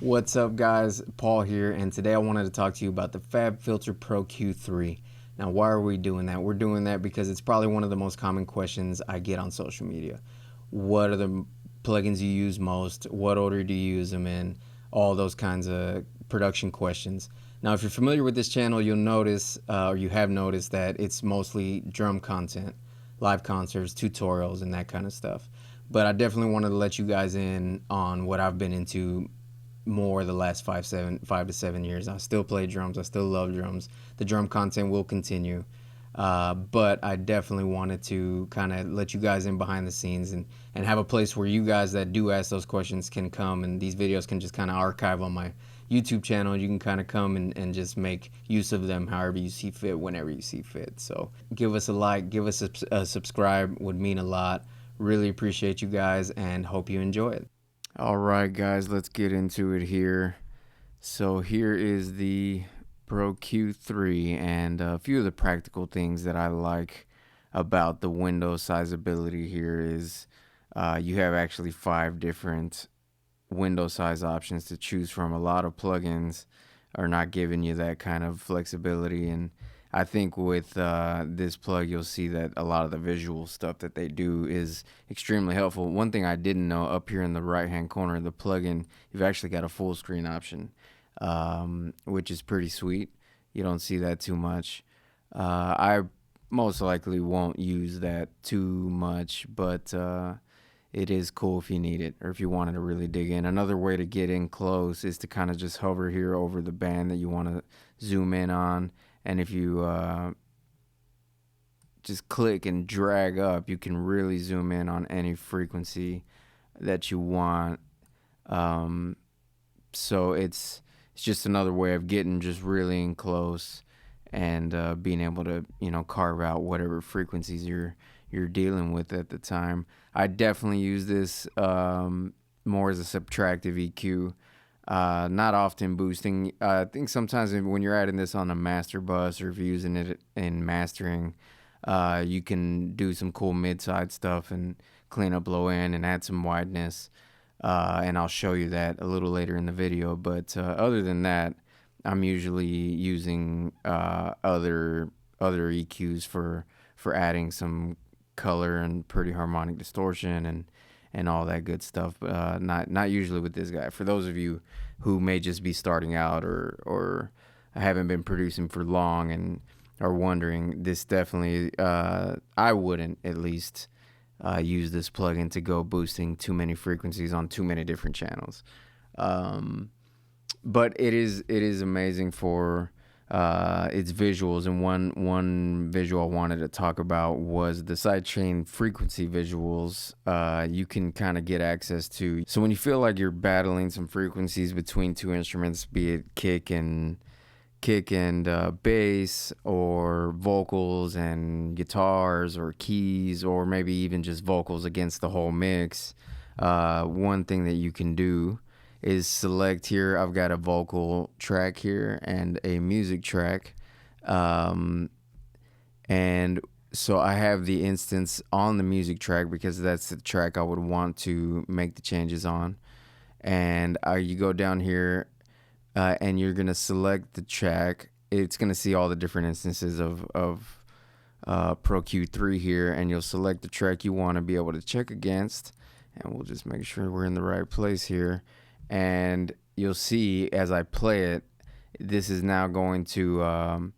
What's up, guys? Paul here, and today I wanted to talk to you about the Fab Filter Pro-Q3. Now, why are we doing that? We're doing that because it's probably one of the most common questions I get on social media. What are the plugins you use most? What order do you use them in? All those kinds of production questions. Now, if you're familiar with this channel, you'll notice, or you have noticed, that it's mostly drum content, live concerts, tutorials, and that kind of stuff. But I definitely wanted to let you guys in on what I've been into more the last 5 to 7 years. I still play drums. I still love drums. The drum content will continue. But I definitely wanted to kind of let you guys in behind the scenes and have a place where you guys that do ask those questions can come, and these videos can just kind of archive on my YouTube channel, and you can kind of come and just make use of them however you see fit, whenever you see fit. So give us a like, give us a subscribe, would mean a lot. Really appreciate you guys and hope you enjoy it. All right, guys, let's get into it here. So here is the Pro Q3 and a few of the practical things that I like about the window sizability here is you have actually 5 different window size options to choose from. A lot of plugins are not giving you that kind of flexibility, and I think with this plug, you'll see that a lot of the visual stuff that they do is extremely helpful. One thing I didn't know, up here in the right-hand corner of the plugin, you've actually got a full screen option, which is pretty sweet. You don't see that too much. I most likely won't use that too much, but it is cool if you need it or if you wanted to really dig in. Another way to get in close is to kind of just hover here over the band that you want to zoom in on. And if you just click and drag up, you can really zoom in on any frequency that you want. So it's just another way of getting just really in close and being able to, carve out whatever frequencies you're dealing with at the time. I definitely use this more as a subtractive EQ. Not often boosting. I think sometimes when you're adding this on a master bus or if you're using it in mastering, you can do some cool mid-side stuff and clean up low end and add some wideness. And I'll show you that a little later in the video. But other than that, I'm usually using other EQs for adding some color and pretty harmonic distortion and all that good stuff. Not usually with this guy. For those of you who may just be starting out or haven't been producing for long and are wondering, this definitely, I wouldn't at least use this plugin to go boosting too many frequencies on too many different channels. But it is amazing for its visuals, and one visual I wanted to talk about was the sidechain frequency visuals. You can kind of get access to. So when you feel like you're battling some frequencies between two instruments, be it kick and bass, or vocals and guitars, or keys, or maybe even just vocals against the whole mix, one thing that you can do is select here. I've got a vocal track here and a music track. And so I have the instance on the music track because that's the track I would want to make the changes on. And you go down here and you're going to select the track. It's going to see all the different instances of Pro Q3 here, and you'll select the track you want to be able to check against. And we'll just make sure we're in the right place here. And you'll see as I play it, this is now going to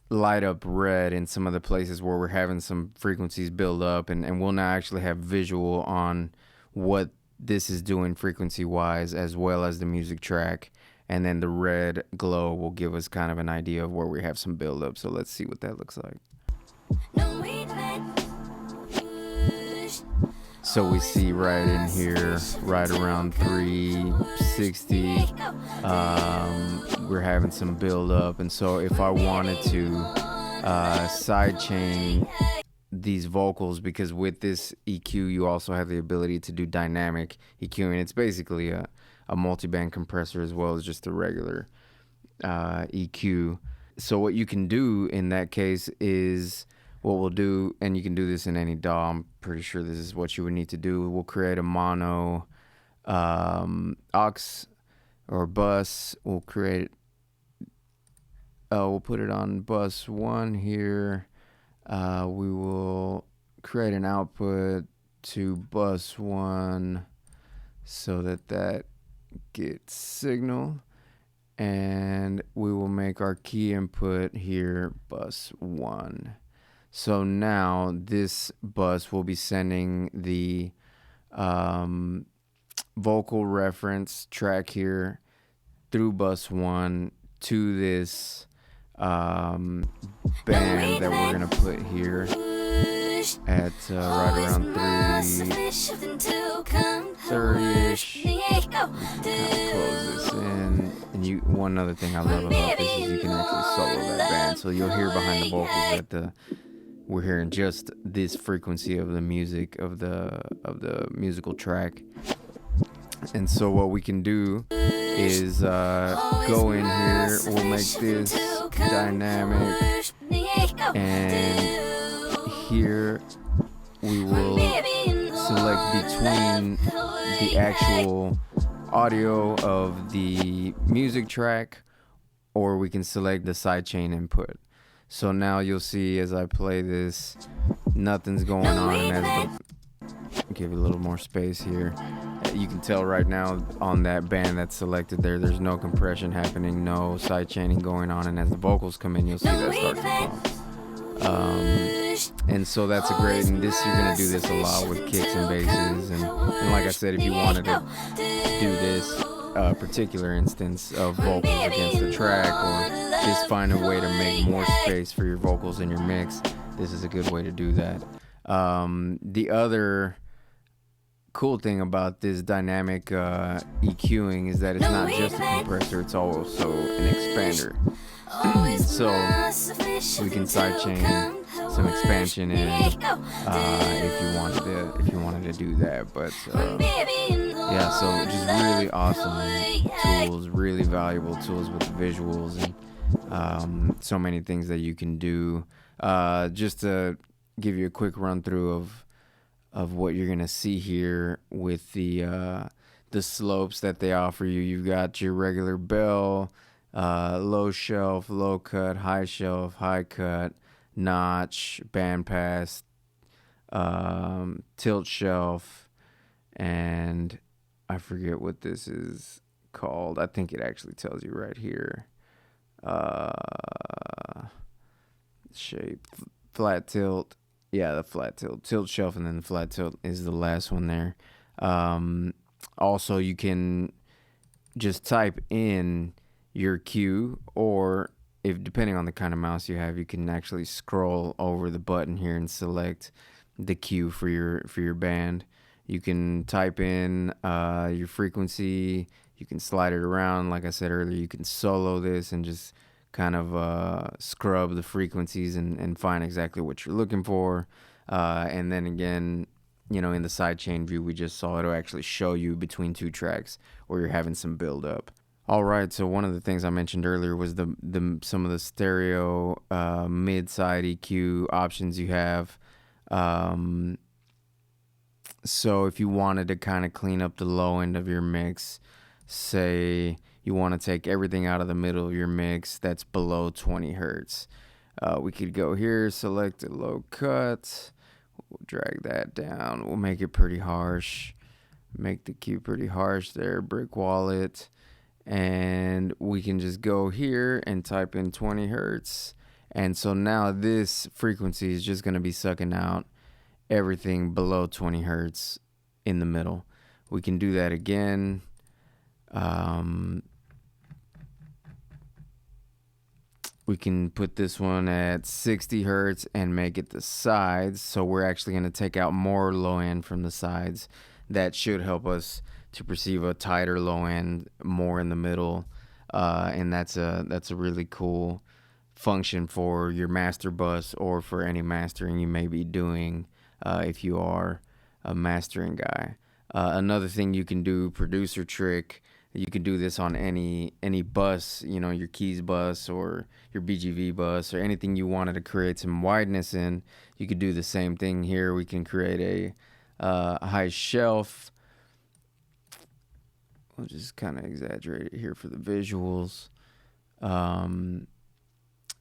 light up red in some of the places where we're having some frequencies build up, and we'll now actually have visual on what this is doing frequency wise, as well as the music track. And then the red glow will give us kind of an idea of where we have some build up. So let's see what that looks like. So we see right in here, right around 360, we're having some build up. And so if I wanted to sidechain these vocals, because with this EQ you also have the ability to do dynamic EQing. It's basically a multi-band compressor as well as just a regular EQ. So what you can do in that case is, what we'll do, and you can do this in any DAW, I'm pretty sure this is what you would need to do. We'll create a mono aux or bus. We'll create, we'll put it on bus 1 here. We will create an output to bus 1 so that gets signal, and we will make our key input here bus 1. So now this bus will be sending the vocal reference track here through bus 1 to this band that we're gonna put here at right around 3:30ish. Close this in. And one other thing I love about this is you can actually solo that band. So you'll hear behind the vocals that we're hearing just this frequency of the music of the musical track. And so what we can do is go in here, we'll make this dynamic, and here we will select between the actual audio of the music track, or we can select the sidechain input. So now you'll see as I play this, nothing's going on, and give it a little more space here. You can tell right now on that band that's selected there's no compression happening, no sidechaining going on, and as the vocals come in, you'll see that start to pump. And so that's a great, and this, you're gonna do this a lot with kicks and basses, and like I said, if you wanted to do this particular instance of vocals against the track, or just find a way to make more space for your vocals in your mix, this is a good way to do that. The other cool thing about this dynamic EQing is that it's not just a compressor, it's also an expander. So we can sidechain some expansion in if you wanted to do that. But yeah, so just really awesome tools, really valuable tools with the visuals, and so many things that you can do. Just to give you a quick run through of what you're gonna see here with the slopes that they offer you. You've got your regular bell, low shelf, low cut, high shelf, high cut, notch, bandpass, tilt shelf, and I forget what this is called. I think it actually tells you right here. Shape, flat tilt. Yeah, the flat tilt shelf, and then the flat tilt is the last one there. Also, you can just type in your cue, or if depending on the kind of mouse you have, you can actually scroll over the button here and select the cue for your band. You can type in your frequency. You can slide it around. Like I said earlier, you can solo this and just kind of scrub the frequencies and find exactly what you're looking for. And then again, in the sidechain view we just saw, it'll actually show you between two tracks where you're having some build up. All right, so one of the things I mentioned earlier was some of the stereo mid-side EQ options you have. So if you wanted to kind of clean up the low end of your mix, say you want to take everything out of the middle of your mix that's below 20 hertz. We could go here, select a low cut. We'll drag that down. We'll make it pretty harsh. Make the cue pretty harsh there, brick wallet. And we can just go here and type in 20 hertz. And so now this frequency is just going to be sucking out everything below 20 hertz in the middle. We can do that again. We can put this one at 60 hertz and make it the sides. So we're actually going to take out more low end from the sides. That should help us to perceive a tighter low end, more in the middle. And that's a really cool function for your master bus, or for any mastering you may be doing if you are a mastering guy. Another thing you can do, producer trick, you can do this on any bus, your keys bus or your BGV bus, or anything you wanted to create some wideness in. You could do the same thing here. We can create a high shelf. I'll just kind of exaggerate it here for the visuals. And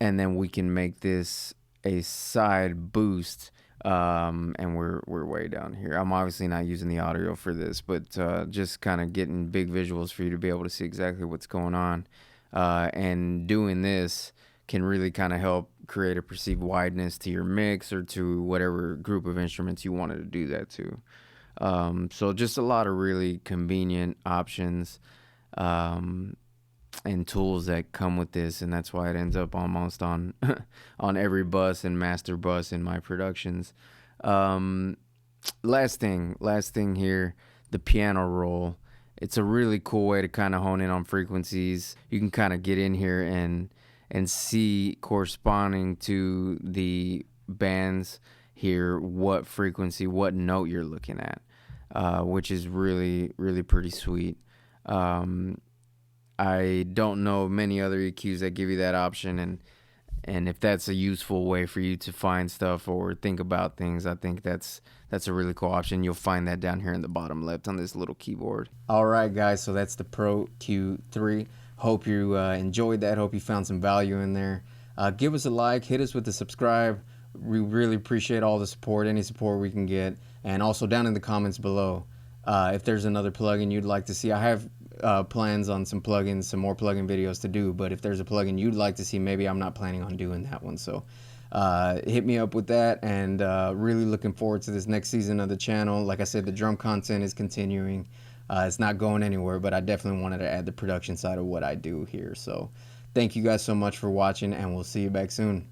then we can make this a side boost. And we're way down here. I'm obviously not using the audio for this, but just kind of getting big visuals for you to be able to see exactly what's going on. And doing this can really kind of help create a perceived wideness to your mix or to whatever group of instruments you wanted to do that to. So just a lot of really convenient options and tools that come with this, and that's why it ends up almost on on every bus and master bus in my productions. Last thing here, the piano roll. It's a really cool way to kind of hone in on frequencies. You can kind of get in here and see, corresponding to the bands here, what frequency, what note you're looking at, which is really, really pretty sweet. I don't know many other EQs that give you that option, and if that's a useful way for you to find stuff or think about things, I think that's a really cool option. You'll find that down here in the bottom left on this little keyboard. All right, guys, so that's the Pro Q3. Hope you enjoyed that. Hope you found some value in there. Give us a like, hit us with the subscribe. We really appreciate all the support, any support we can get. And also down in the comments below, if there's another plugin you'd like to see. I have plans on some plugins, some more plugin videos to do, but if there's a plugin you'd like to see, maybe I'm not planning on doing that one. So hit me up with that, and really looking forward to this next season of the channel. Like I said, the drum content is continuing. It's not going anywhere, but I definitely wanted to add the production side of what I do here. So thank you guys so much for watching, and we'll see you back soon.